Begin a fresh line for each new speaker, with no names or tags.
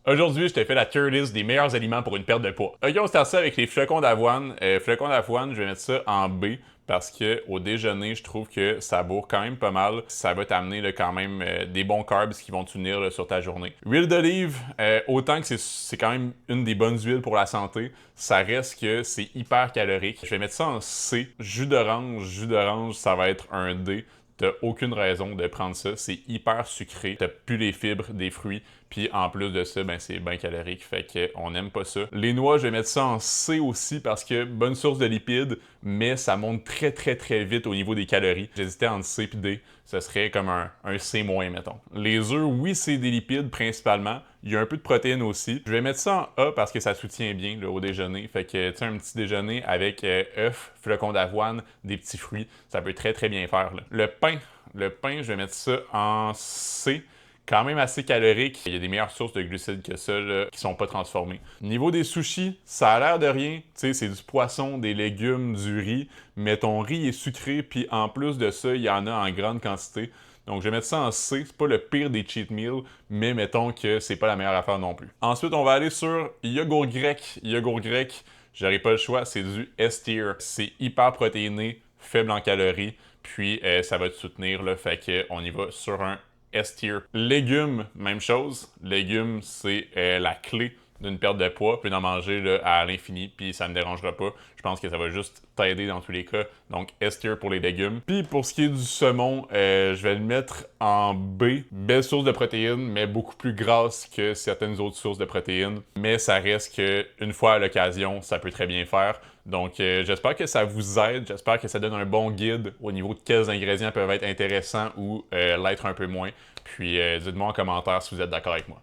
Aujourd'hui, je te fais la tier list des meilleurs aliments pour une perte de poids. Ok, on start ça avec les flocons d'avoine. Flocons d'avoine, je vais mettre ça en B parce que au déjeuner, je trouve que ça bourre quand même pas mal. Ça va t'amener là, quand même des bons carbs qui vont t'unir là, sur ta journée. Huile d'olive, autant que c'est quand même une des bonnes huiles pour la santé, ça reste que c'est hyper calorique. Je vais mettre ça en C. Jus d'orange, ça va être un D. T'as aucune raison de prendre ça. C'est hyper sucré. T'as plus les fibres des fruits. Puis en plus de ça, ben c'est bien calorique. Fait qu'on n'aime pas ça. Les noix, je vais mettre ça en C aussi parce que bonne source de lipides, mais ça monte très vite au niveau des calories. J'hésitais entre C et D. Ce serait comme un C-, mettons. Les œufs, oui, c'est des lipides principalement. Il y a un peu de protéines aussi. Je vais mettre ça en A parce que ça soutient bien là, au déjeuner. Fait que, tu sais, un petit déjeuner avec œufs, flocons d'avoine, des petits fruits, ça peut très bien faire. Là. Le pain, je vais mettre ça en C. Quand même assez calorique. Il y a des meilleures sources de glucides que ça là, qui sont pas transformées. Niveau des sushis, ça a l'air de rien. Tu sais, c'est du poisson, des légumes, du riz, mais ton riz est sucré, puis en plus de ça, il y en a en grande quantité. Donc, je vais mettre ça en C. C'est pas le pire des cheat meals, mais mettons que c'est pas la meilleure affaire non plus. Ensuite, on va aller sur yogourt grec. Yogourt grec, j'aurais pas le choix, c'est du S-tier. C'est hyper protéiné, faible en calories, puis ça va te soutenir, là, fait qu'on y va sur un S-tier. Légumes, même chose. Légumes, c'est la clé d'une perte de poids. Tu peux en manger là, à l'infini, puis ça ne me dérangera pas. Je pense que ça va juste t'aider dans tous les cas. Donc, S-tier pour les légumes. Puis pour ce qui est du saumon, je vais le mettre en B. Belle source de protéines, mais beaucoup plus grasse que certaines autres sources de protéines. Mais ça reste que une fois à l'occasion, ça peut très bien faire. Donc, j'espère que ça vous aide. J'espère que ça donne un bon guide au niveau de quels ingrédients peuvent être intéressants ou l'être un peu moins. Puis, dites-moi en commentaire si vous êtes d'accord avec moi.